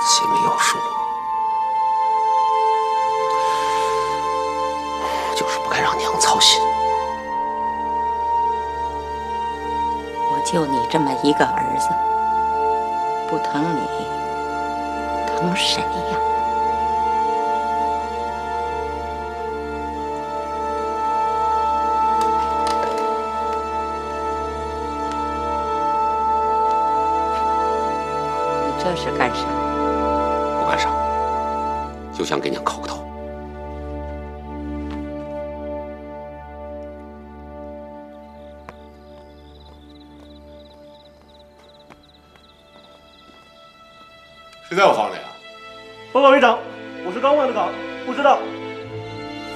心里有数，就是不该让娘操心。我就你这么一个儿子，不疼你，疼谁呀？你这是干啥？不干啥，就想给娘叩个头。谁在我房里啊？报告旅长，我是刚换的岗，不知道。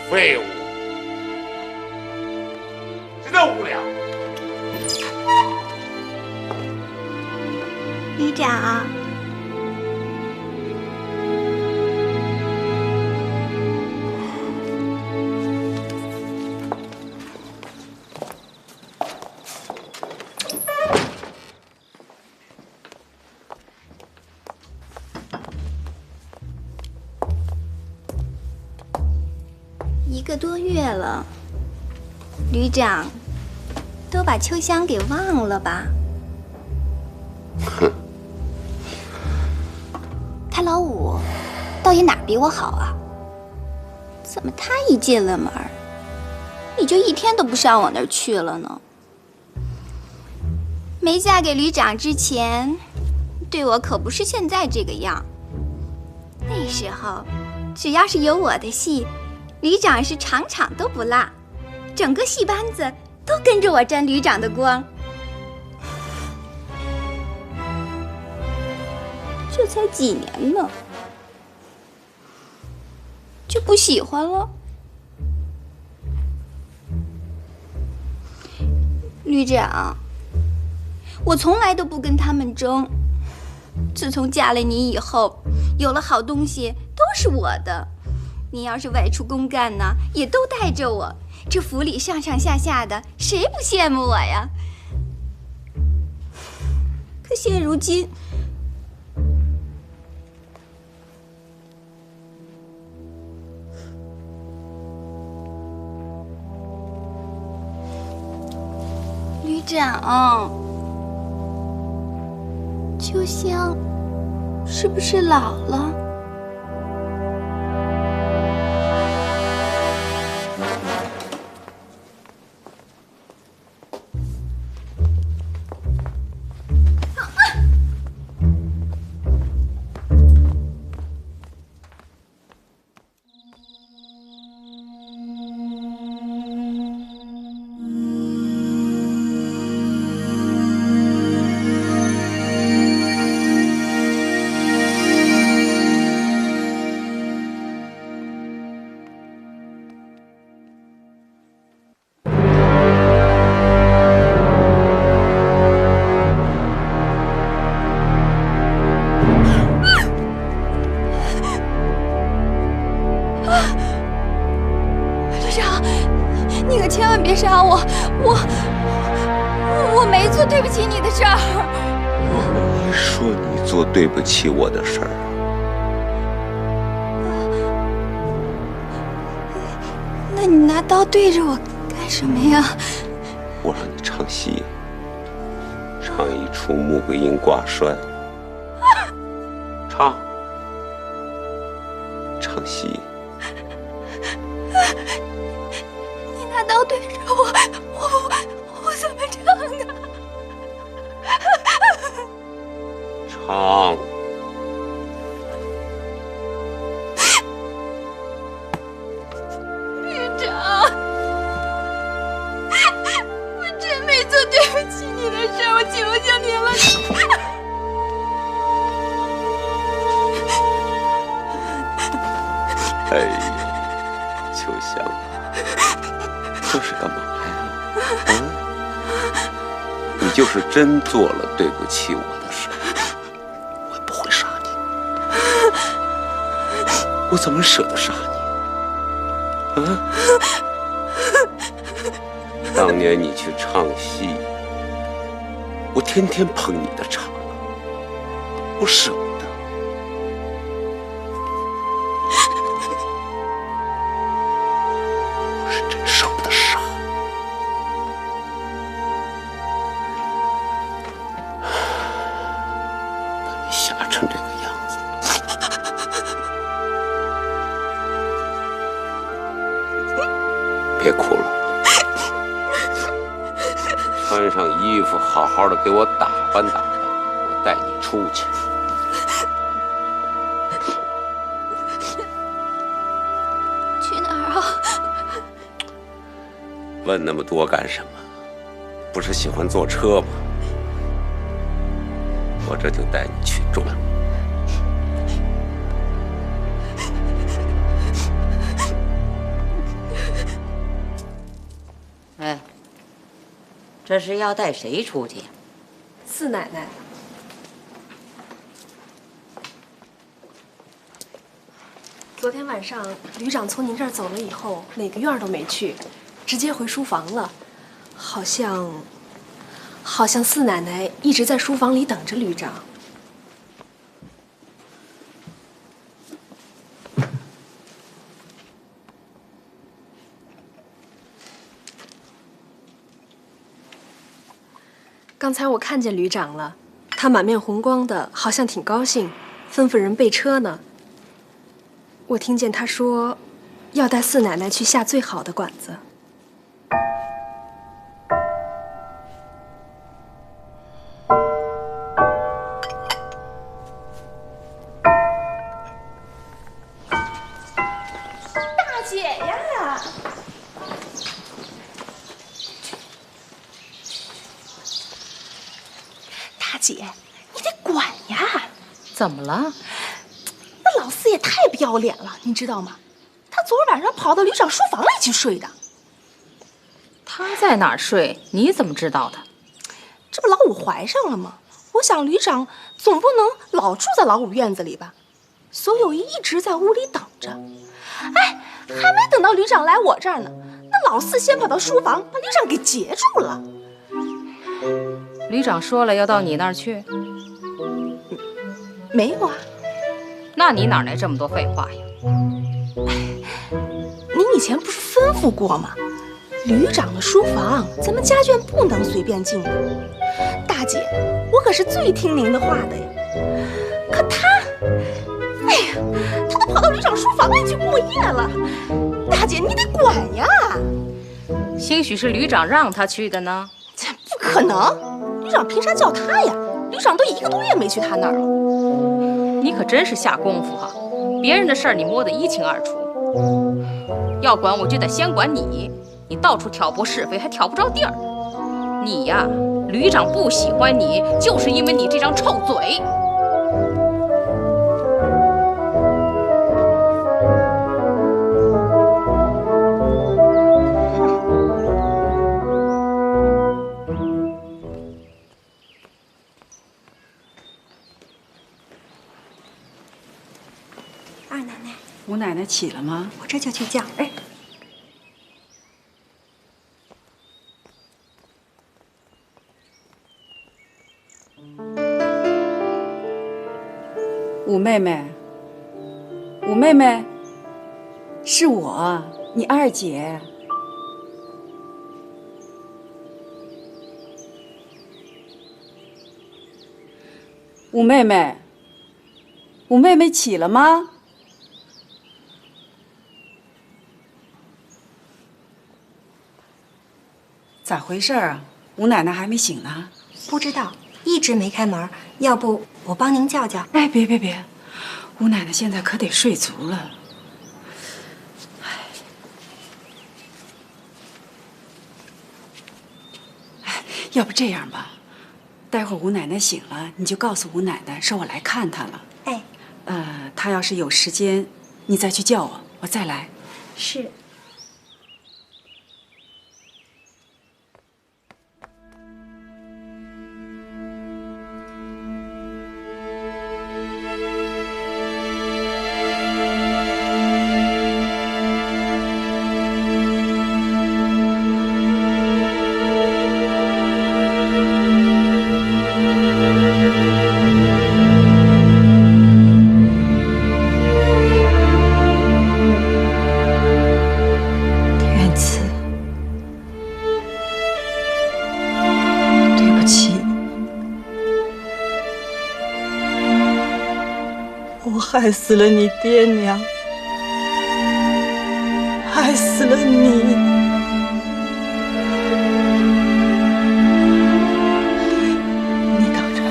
废物！谁在屋里啊？旅长，1个多月了，旅长都把秋香给忘了吧？哼，他老五倒也哪比我好啊？怎么他一进了门，你就一天都不上我那儿去了呢？没嫁给旅长之前，对我可不是现在这个样。那时候，只要是有我的戏，旅长是场场都不落，整个戏班子都跟着我沾旅长的光。这才几年呢，就不喜欢了？旅长，我从来都不跟他们争。自从嫁了你以后，有了好东西都是我的。你要是外出公干呢，也都带着我。这府里上上下下的，谁不羡慕我呀？可现如今，旅长，秋香是不是老了？你可千万别杀我！我没做对不起你的事儿。我说你做对不起我的事儿啊？那你拿刀对着我干什么呀？我让你唱戏，唱一出《穆桂英挂帅》，唱戏。你拿刀对着我怎么唱呢？唱。旅长，我真没做对不起你的事，我求求你了。哎呀，秋香，这是干嘛呀？你就是真做了对不起我的事，我也不会杀你。我怎么舍得杀你？当年你去唱戏，我天天捧你的场，我舍不得。成这个样子。别哭了，穿上衣服，好好的给我打扮打扮，我带你出去。去哪儿啊？问那么多干什么？不是喜欢坐车吗？我这就带你去转。哎，这是要带谁出去？四奶奶。昨天晚上旅长从您这儿走了以后，哪个院都没去，直接回书房了。好像四奶奶一直在书房里等着旅长。刚才我看见旅长了，他满面红光的，好像挺高兴，吩咐人备车呢。我听见他说，要带四奶奶去下最好的馆子。大姐呀！大姐，你得管呀！怎么了？那老四也太不要脸了，你知道吗？他昨晚上跑到旅长书房里去睡的。他在哪儿睡？你怎么知道的？这不老五怀上了吗？我想旅长总不能老住在老五院子里吧，所以我一直在屋里等着。哎，还没等到旅长来我这儿呢，那老四先跑到书房把旅长给截住了。旅长说了要到你那儿去？没有啊。那你哪来这么多废话呀？您以前不是吩咐过吗？旅长的书房，咱们家眷不能随便进的。大姐，我可是最听您的话的呀。可他，哎呀，他都跑到旅长书房里去过夜了。大姐，你得管呀！兴许是旅长让他去的呢。这不可能，旅长凭啥叫他呀？旅长都1个多月没去他那儿了。你可真是下功夫哈！别人的事儿你摸得一清二楚。要管我就得先管你，你到处挑拨是非，还挑不着地儿。你呀，旅长不喜欢你，就是因为你这张臭嘴。二奶奶，吴奶奶起了吗？我这就去叫。哎，武妹妹，武妹妹，是我，你二姐。武妹妹，武妹妹起了吗？咋回事啊？吴奶奶还没醒呢。不知道，一直没开门。要不我帮您叫叫？哎，别，吴奶奶现在可得睡足了。哎，要不这样吧，待会儿吴奶奶醒了，你就告诉吴奶奶说我来看她了。哎，她要是有时间，你再去叫我，我再来。是。我害死了你爹娘，害死了你。你等着，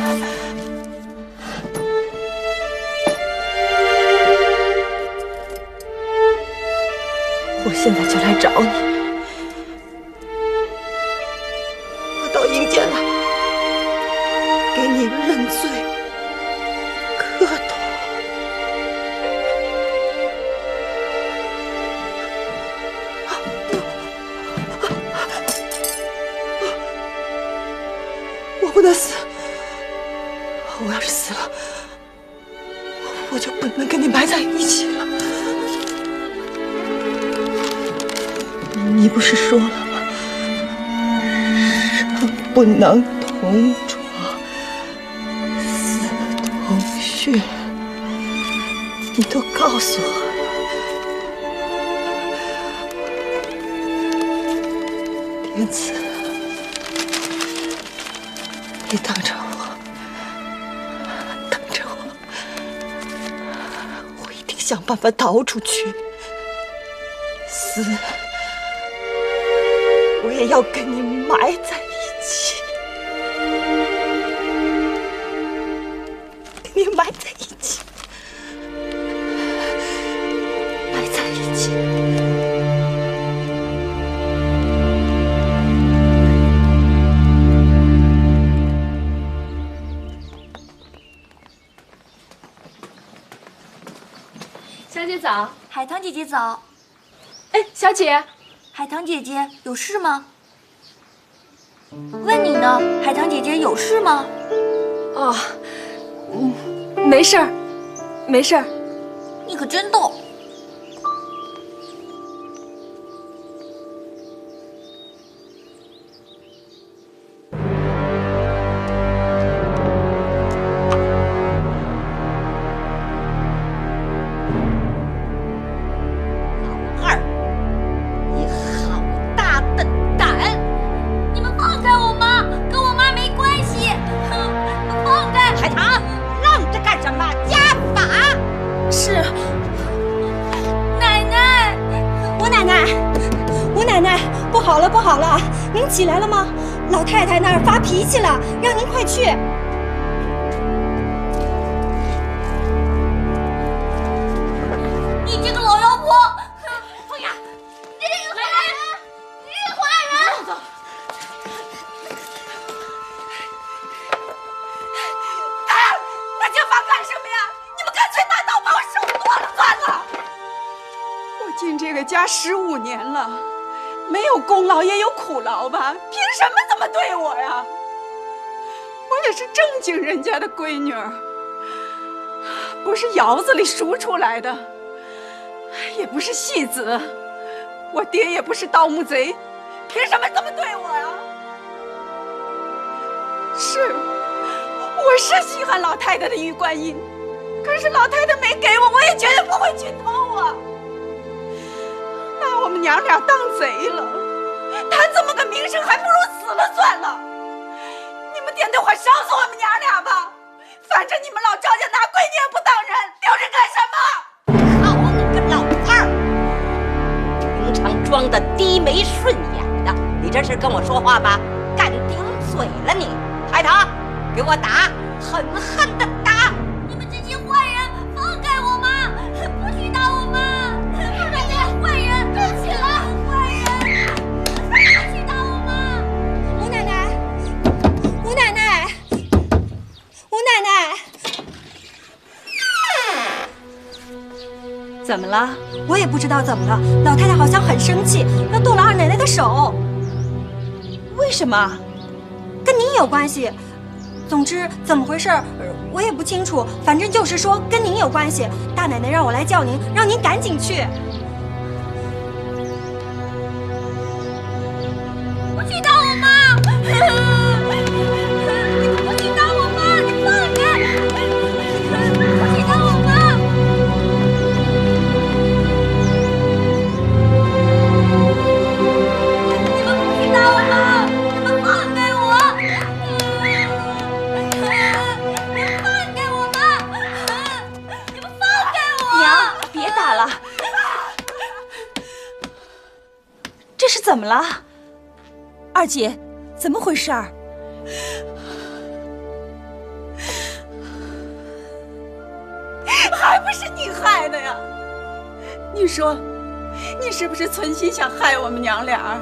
我现在就来找你。我到阴间来，给你认罪磕头。我不能死，我要是死了，我就不能跟你埋在一起了。你不是说了吗？生不能同床，死同穴，你都告诉我了。天赐，你等着我，等着我，我一定想办法逃出去。死，我也要跟你埋在一起，跟你埋在一起，埋在一起。小姐早。海棠姐姐早。哎，小姐，海棠姐姐有事吗？问你呢，海棠姐姐有事吗？哦，没事儿，没事儿。你可真逗。不好了，您起来了吗？老太太那儿发脾气了，让您快去。你这个老妖婆！凤雅，你这个坏人！你这个坏人！走。拿警方干什么呀？你们干脆拿刀把我手剁了算了。我进这个家15年了。没有功劳也有苦劳吧？凭什么这么对我呀？我也是正经人家的闺女儿，不是窑子里赎出来的，也不是戏子，我爹也不是盗墓贼，凭什么这么对我呀？是，我是稀罕老太太的玉观音，可是老太太没给我，我也绝对不会去偷啊！拿我们娘俩当贼了，谈这么个名声，还不如死了算了。你们点对火烧死我们娘俩吧，反正你们老赵家拿闺女也不当人，留着干什么？好你个老二，平常装的低眉顺眼的，你这是跟我说话吗？敢顶嘴了你！海棠，给我打，狠狠的打！你们这些坏人，放开我妈！不许打我妈！坏人，站起来！坏人，不许打我妈！吴奶奶，吴奶奶，吴奶奶，怎么了？我也不知道怎么了，老太太好像很生气，要剁了二奶奶的手。为什么？跟您有关系。总之，怎么回事我也不清楚，反正就是说跟您有关系。大奶奶让我来叫您，让您赶紧去。不许打我妈！不许打我妈！你放开！不许打我妈！你们不许打我妈！你们放开我！你们放开我妈！你们怎么了？二姐，怎么回事儿？还不是你害的呀！你说，你是不是存心想害我们娘俩啊？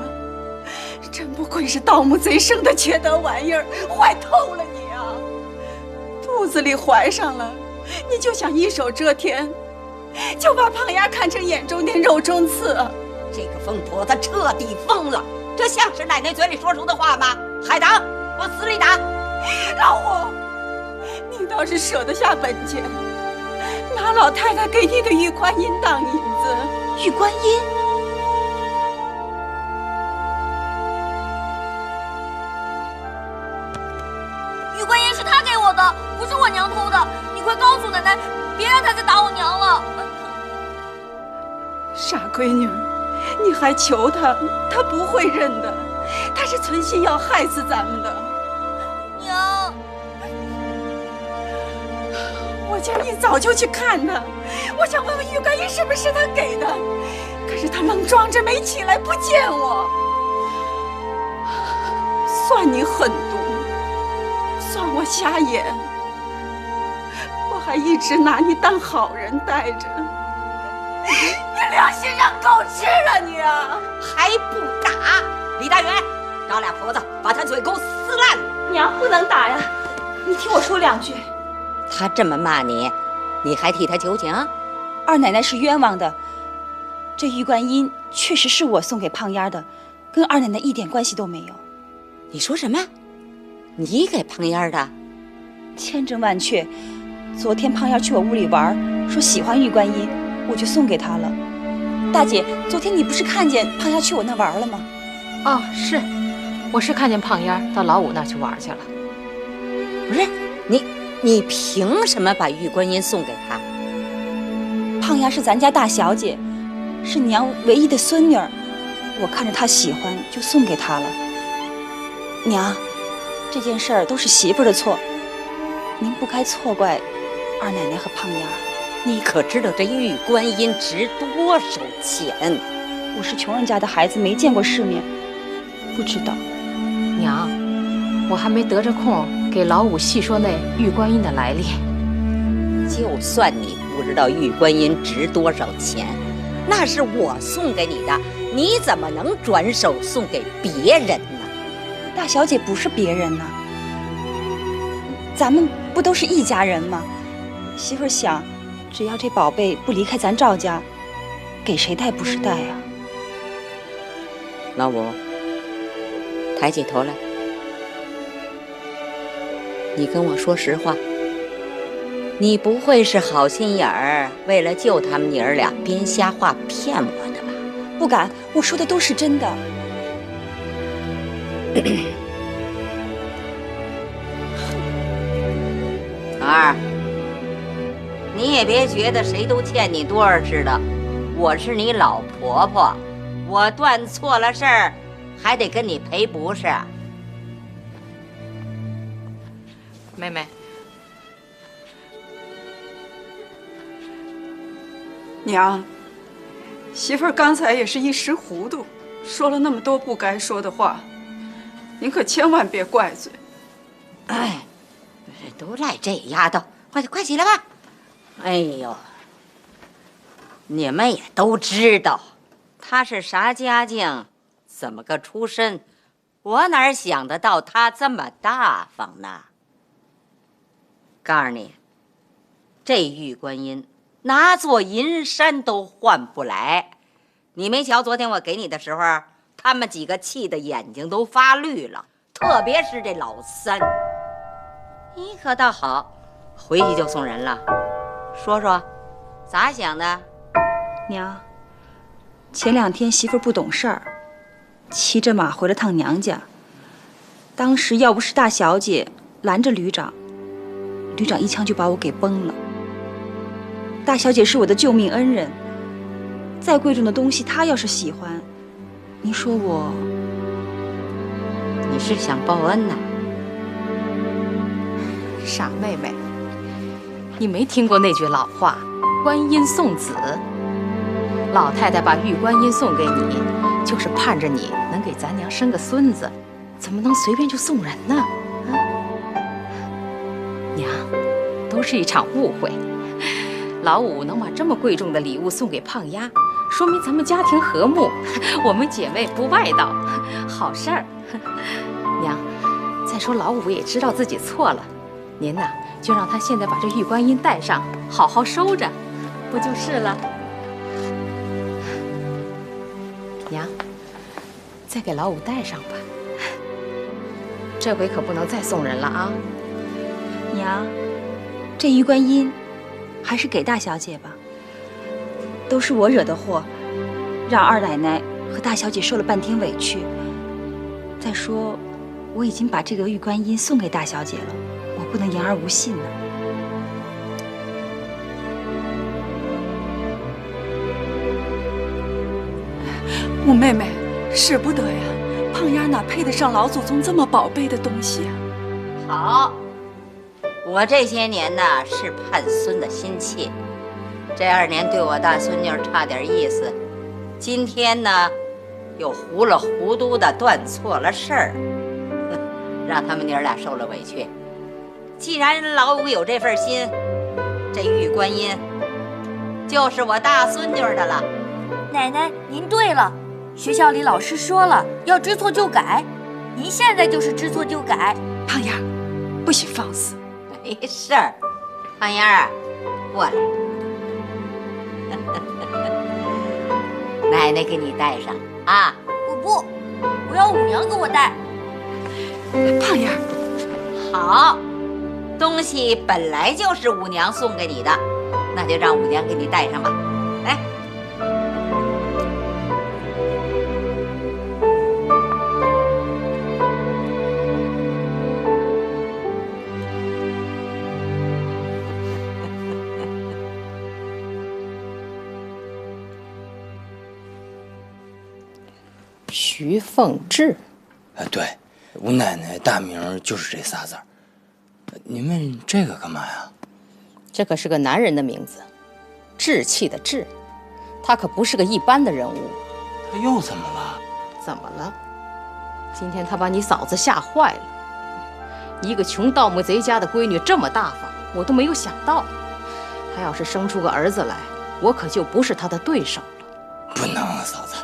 真不愧是盗墓贼生的缺德玩意儿，坏透了你啊！肚子里怀上了，你就想一手遮天，就把胖丫看成眼中钉肉中刺。这个疯婆子彻底疯了，这像是奶奶嘴里说出的话吗？海棠，往死里打！老五，你倒是舍得下本钱，拿老太太给你的玉观音当引子。玉观音？玉观音是他给我的，不是我娘偷的。你快告诉奶奶，别让他再打我娘了。傻闺女，你还求他，他不会认的。他是存心要害死咱们的。娘，我今儿一早就去看他，我想问问玉观音是不是他给的，可是他愣装着没起来，不见我。算你狠毒，算我瞎眼，我还一直拿你当好人待着。你良心让狗吃了你啊！还不打！李大元，找俩婆子把他嘴给我撕烂了！娘不能打呀，你听我说两句。他这么骂你，你还替他求情？二奶奶是冤枉的，这玉观音确实是我送给胖丫的，跟二奶奶一点关系都没有。你说什么？你给胖丫的？千真万确。昨天胖丫去我屋里玩，说喜欢玉观音，我就送给她了。大姐，昨天你不是看见胖丫去我那玩了吗？哦，是，我是看见胖丫到老五那去玩去了。不是你凭什么把玉观音送给他？胖丫是咱家大小姐，是娘唯一的孙女儿，我看着她喜欢就送给她了。娘，这件事儿都是媳妇儿的错，您不该错怪二奶奶和胖丫。你可知道这玉观音值多少钱？我是穷人家的孩子，没见过世面，不知道。娘，我还没得着空给老五细说那玉观音的来历。就算你不知道玉观音值多少钱，那是我送给你的，你怎么能转手送给别人呢？大小姐不是别人呐，咱们不都是一家人吗？媳妇儿想，只要这宝贝不离开咱赵家，给谁带不是带啊？老五，抬起头来，你跟我说实话，你不会是好心眼儿，为了救他们娘儿俩编瞎话骗我的吧？不敢，我说的都是真的。二，你也别觉得谁都欠你多少似的，我是你老婆婆，我断错了事儿，还得跟你赔不是？妹妹，娘，媳妇儿刚才也是一时糊涂，说了那么多不该说的话，您可千万别怪罪。哎，都赖这丫头，快起来吧！哎呦，你们也都知道她是啥家境，怎么个出身，我哪想得到她这么大方呢？告诉你，这玉观音拿座银山都换不来。你没瞧昨天我给你的时候，他们几个气得眼睛都发绿了，特别是这老三。你可倒好，回去就送人了。说说，咋想的？娘，前2天媳妇儿不懂事儿，骑着马回了趟娘家。当时要不是大小姐拦着旅长，旅长一枪就把我给崩了。大小姐是我的救命恩人，再贵重的东西她要是喜欢，您说我……你是想报恩呐？傻妹妹，你没听过那句老话“观音送子”？老太太把玉观音送给你，就是盼着你能给咱娘生个孙子，怎么能随便就送人呢？啊，娘，都是一场误会。老五能把这么贵重的礼物送给胖丫，说明咱们家庭和睦，我们姐妹不外道，好事儿。娘，再说老五也知道自己错了，您呐就让他现在把这玉观音带上，好好收着，不就是了？娘，再给老五带上吧，这回可不能再送人了啊！娘，这玉观音还是给大小姐吧，都是我惹的祸，让二奶奶和大小姐受了半天委屈。再说，我已经把这个玉观音送给大小姐了，我不能言而无信呢。五妹妹，使不得呀，胖丫哪配得上老祖宗这么宝贝的东西啊？好，我这些年呢是盼孙的心切，这2年对我大孙女差点意思，今天呢又糊里糊涂的断错了事儿，让他们娘俩受了委屈。既然老五有这份心，这玉观音就是我大孙女的了。奶奶，您对了，学校里老师说了，要知错就改，您现在就是知错就改。胖丫，不许放肆。没事儿，胖丫儿，过来，奶奶给你带上啊。我不，我要五娘给我带。胖丫，好，东西本来就是五娘送给你的，那就让五娘给你带上吧。来。徐凤至，对，吴奶奶大名就是这仨字儿。您问这个干嘛呀？这可是个男人的名字，志气的志，他可不是个一般的人物。他又怎么了？怎么了？今天他把你嫂子吓坏了。一个穷盗墓贼家的闺女这么大方，我都没有想到。他要是生出个儿子来，我可就不是他的对手了。不能啊，嫂子。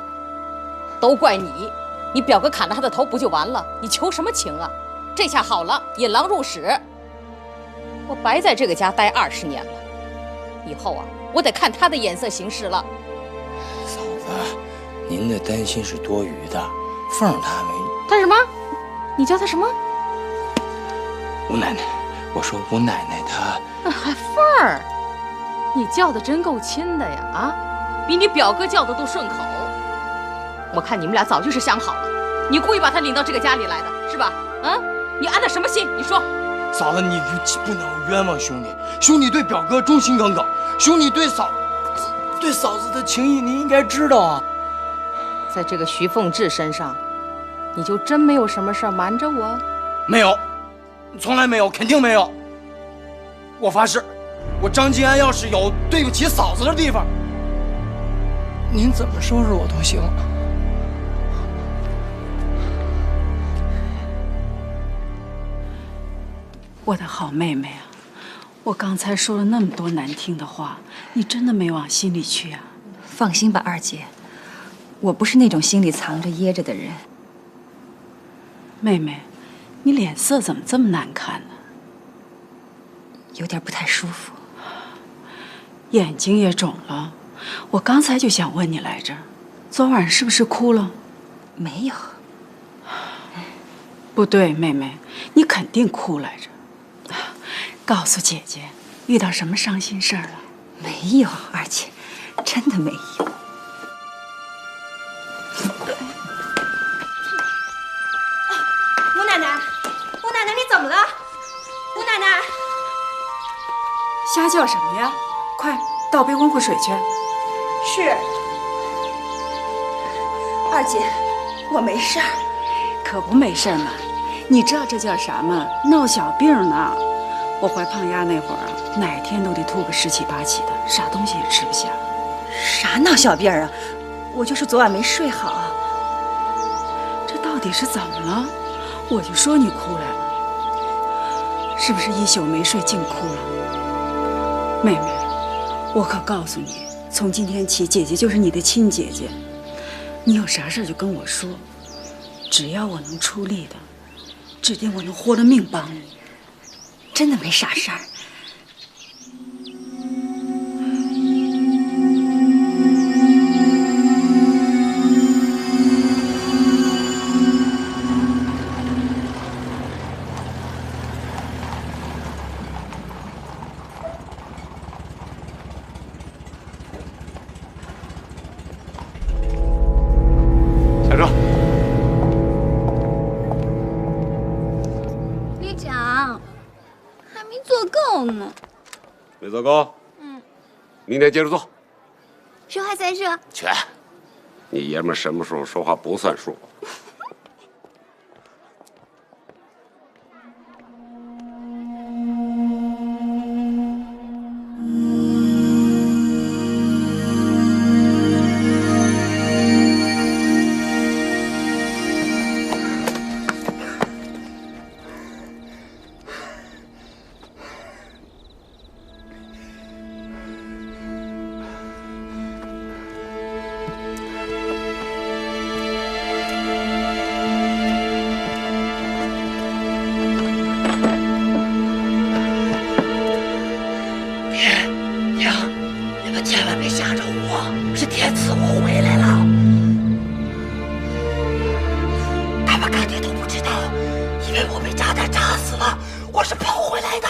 都怪你，你表哥砍了他的头不就完了？你求什么情啊？这下好了，引狼入室，我白在这个家待20年了，以后啊，我得看他的眼色行事了。嫂子，您的担心是多余的，凤儿她没……他什么？你叫他什么？吴奶奶，我说吴奶奶她……还凤儿，你叫的真够亲的呀！啊，比你表哥叫的都顺口。我看你们俩早就是想好了，你故意把他领到这个家里来的是吧？啊，你安的什么心？你说。嫂子，你不能冤枉兄弟，兄弟对表哥忠心耿耿，兄弟对嫂子的情谊你应该知道啊。在这个徐凤至身上，你就真没有什么事儿瞒着我？没有，从来没有，肯定没有。我发誓，我张金安要是有对不起嫂子的地方，您怎么收拾我都行。我的好妹妹啊，我刚才说了那么多难听的话，你真的没往心里去啊？放心吧，二姐，我不是那种心里藏着掖着的人。妹妹，你脸色怎么这么难看呢？有点不太舒服，眼睛也肿了。我刚才就想问你来着，昨晚是不是哭了？没有。不对，妹妹，你肯定哭来着。告诉姐姐，遇到什么伤心事儿了？没有，二姐，真的没有。吴奶奶，吴奶奶，你怎么了？吴奶奶，瞎叫什么呀？快倒杯温乎水去。是。二姐，我没事儿。可不没事嘛，你知道这叫啥吗？闹小病呢。我怀胖丫那会儿啊，哪天都得吐个10起8起的，啥东西也吃不下。啥闹小病啊？我就是昨晚没睡好，底是怎么了？我就说你哭来了，是不是一宿没睡净哭了？妹妹，我可告诉你，从今天起，姐姐就是你的亲姐姐，你有啥事就跟我说，只要我能出力的，指定我能豁了命帮你。真的没啥事儿。下车。旅长，还没做够呢。没做够？明天接着做。说话算数。去，你爷们什么时候说话不算数？千万别吓着我，是天赐我回来了。他们看见都不知道，以为我被炸弹炸死了，我是跑回来的。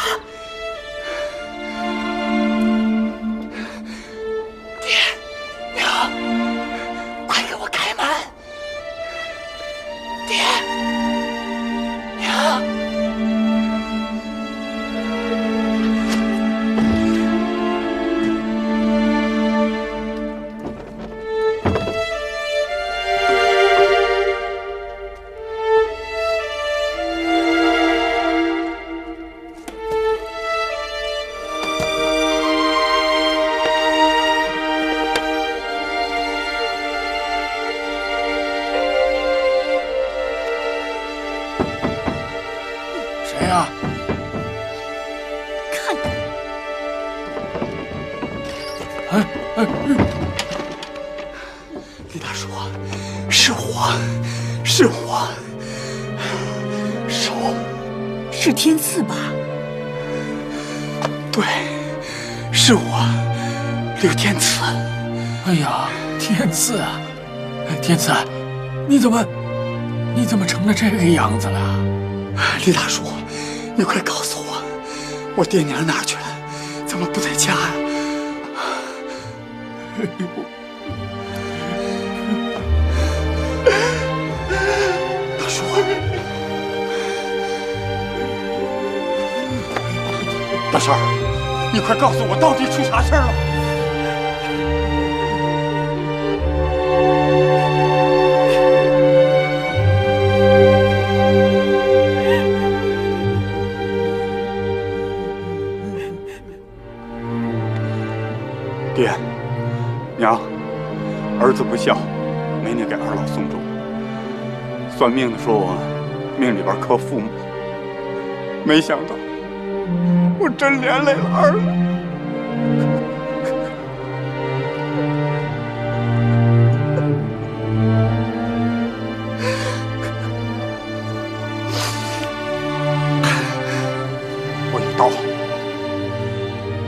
爹娘，快给我开门！爹娘。谁呀？看看，李大叔，是我，是我，是天赐吧？对，是我，刘天赐。哎呀，天赐啊，天赐，你怎么成了这个样子了？李大叔，你快告诉我爹娘哪儿去了？怎么不在家呀？大叔，大婶儿，你快告诉我，到底出啥事儿了？爹娘，儿子不孝，没能给二老送终。算命的说我命里边克父母，没想到我真连累了二老。我有刀，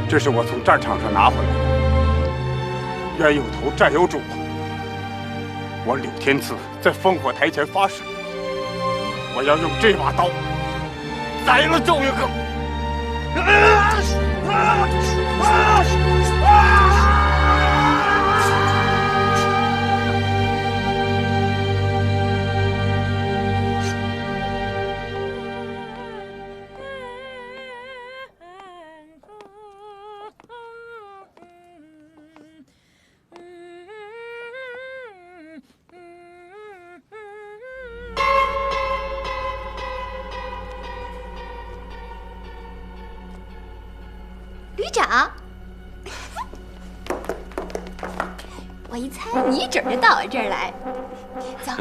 这是我从战场上拿回来的。冤有头，债有主。我柳天赐在烽火台前发誓，我要用这把刀宰了周云鹤。旅长，我一猜你一准就到我这儿来。走，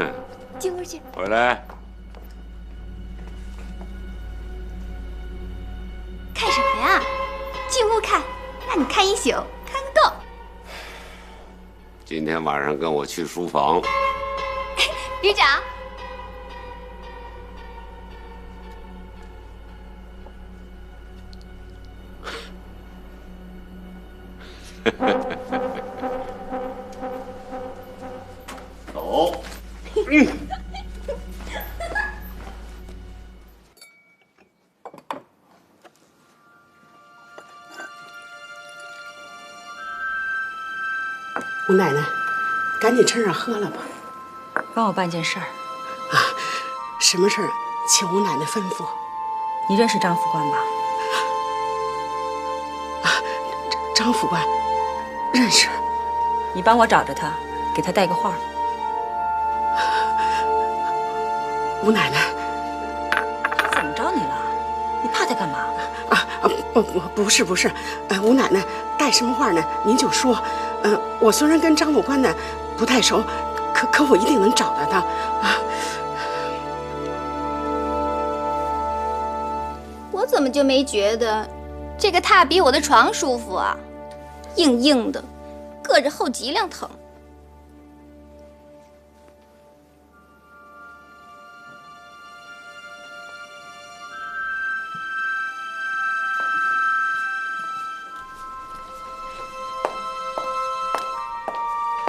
进屋去。回来。看什么呀？进屋看，让你看一宿，看个够。今天晚上跟我去书房。旅长。走。吴奶奶，赶紧趁热喝了吧。帮我办件事儿。啊，什么事儿？请吴奶奶吩咐。你认识张副官吧？啊，张副官，认识。你帮我找着他，给他带个话。吴奶奶，怎么着你了？你怕他干嘛？不是，吴奶奶带什么话呢？您就说。我虽然跟张副官呢不太熟，可我一定能找到他啊。我怎么就没觉得这个榻比我的床舒服啊？硬硬的，硌着后脊梁疼。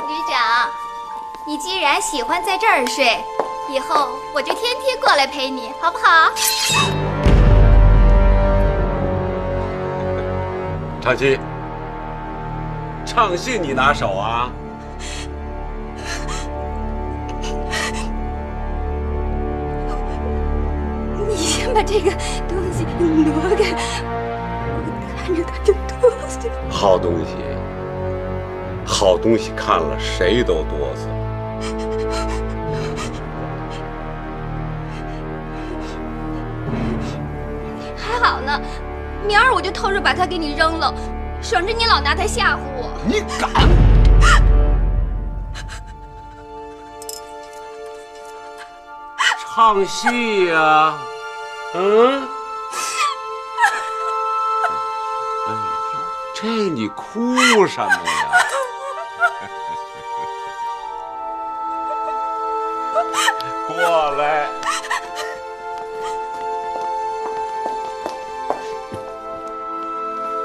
旅长，你既然喜欢在这儿睡，以后我就天天过来陪你，好不好？唱戏，唱戏你拿手啊？你先把这个东西挪开，我看着它就哆嗦。好东西，好东西看了谁都哆嗦。还好呢，明儿我就偷着把它给你扔了，省着你老拿它吓唬我。你敢？唱戏呀，嗯？哎呦，这你哭什么呀？过来。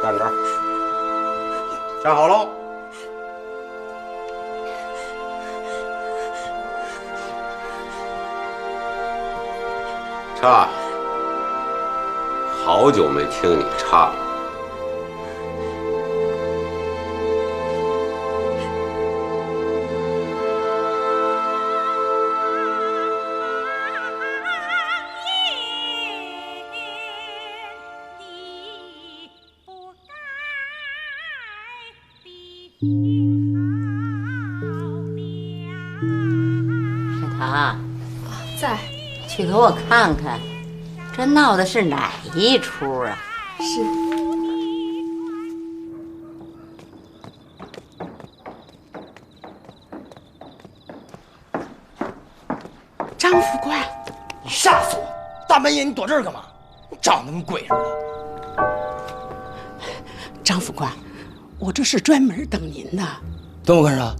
站这儿，站好喽。唱，好久没听你唱了。沈棠，在。去给我看看，这闹的是哪一出啊？是。张副官，你吓死我！大半夜你躲这儿干嘛？你长得跟鬼似的。张副官，我这是专门等您的。等我干啥？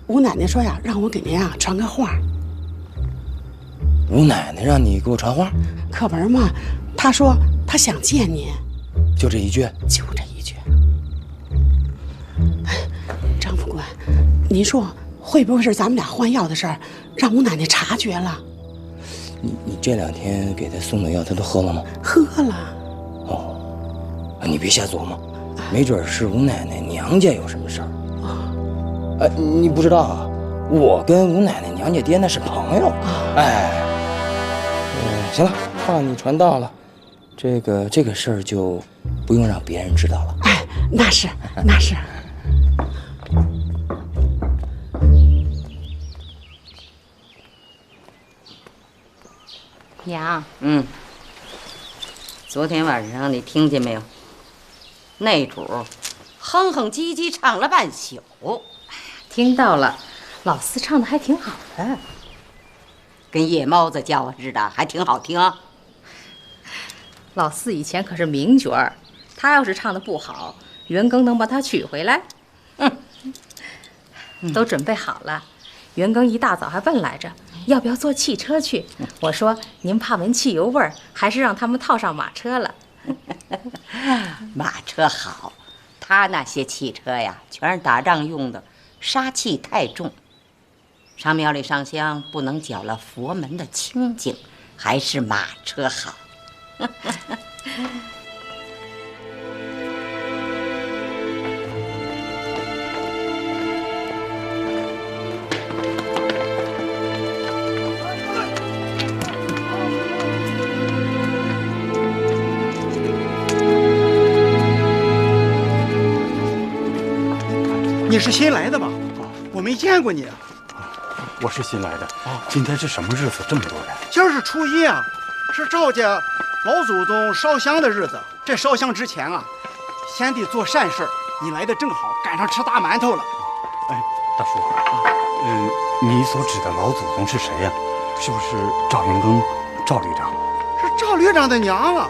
吴奶奶说呀，让我给您啊传个话。吴奶奶让你给我传话？可不是嘛，她说她想见您。就这一句？就这一句。张副官，您说会不会是咱们俩换药的事儿，让吴奶奶察觉了？你这2天给她送的药，她都喝了吗？喝了。哦，你别瞎琢磨，没准是吴奶奶娘家有什么事儿。你不知道啊，我跟吴奶奶娘家爹那是朋友。哎。行了，话你传到了，这个事儿就不用让别人知道了。哎，那是那是。娘，昨天晚上你听见没有？那主哼哼唧唧唱了半宿。哎呀，听到了，老四唱的还挺好的。跟夜猫子叫唤似的，还挺好听。老四以前可是名角儿，他要是唱的不好，袁庚能把他娶回来？都准备好了。袁庚一大早还问来着，要不要坐汽车去？我说您怕闻汽油味儿，还是让他们套上马车了。马车好，他那些汽车呀，全是打仗用的，杀气太重。上庙里上香不能搅了佛门的清净，还是马车好。你是新来的吧？我没见过你。我是新来的。今天是什么日子？这么多人？今儿是初一啊，是赵家老祖宗烧香的日子。这烧香之前啊，先得做善事儿。你来的正好，赶上吃大馒头了。哎，大叔，你所指的老祖宗是谁呀？是不是赵云庚、赵旅长？是赵旅长的娘啊！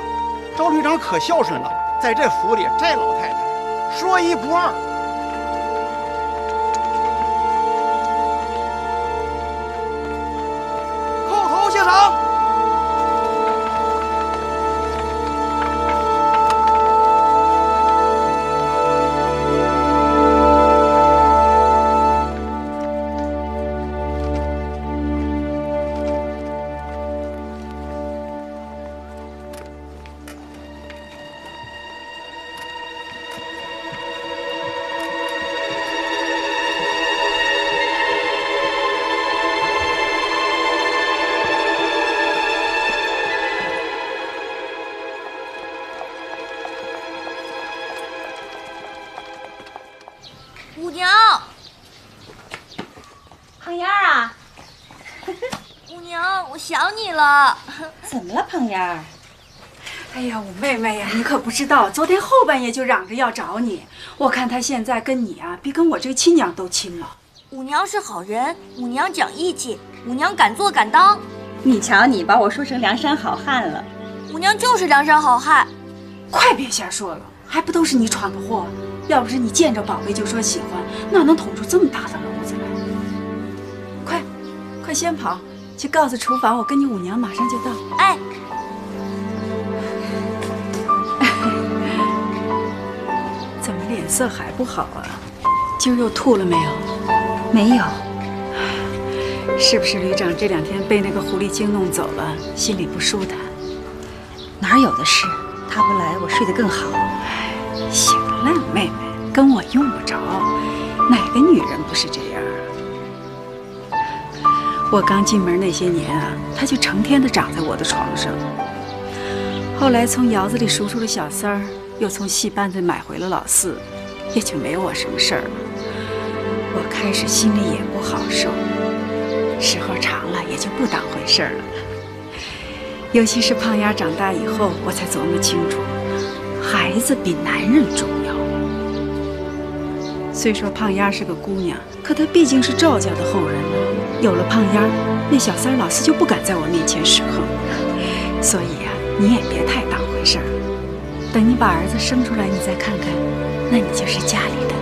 赵旅长可孝顺了，在这府里，这老太太说一不二。谢赏。五娘，胖丫儿啊！五娘，我想你了。怎么了，胖丫儿？哎呀，五妹妹呀，你可不知道，昨天后半夜就嚷着要找你。我看他现在跟你啊，比跟我这个亲娘都亲了。五娘是好人，五娘讲义气，五娘敢做敢当。你瞧你把我说成梁山好汉了。五娘就是梁山好汉。快别瞎说了，还不都是你闯的祸？要不是你见着宝贝就说喜欢，哪能捅出这么大的篓子来？快先跑去告诉厨房，我跟你五娘马上就到。哎，怎么脸色还不好啊？今儿又吐了没有？没有。是不是旅长这2天被那个狐狸精弄走了，心里不舒坦？哪有的事？他不来，我睡得更好。行了，妹妹，跟我用不着，哪个女人不是这样？我刚进门那些年啊，他就成天的长在我的床上。后来从窑子里赎出了小三儿，又从戏班子买回了老四，也就没我什么事儿了。我开始心里也不好受，时候长了也就不当回事儿了。尤其是胖丫长大以后，我才琢磨清楚，孩子比男人重要。虽说胖丫是个姑娘，可她毕竟是赵家的后人呢。有了胖丫，那小三老四就不敢在我面前失衡。所以呀，你也别太当回事儿。等你把儿子生出来，你再看看，那你就是家里的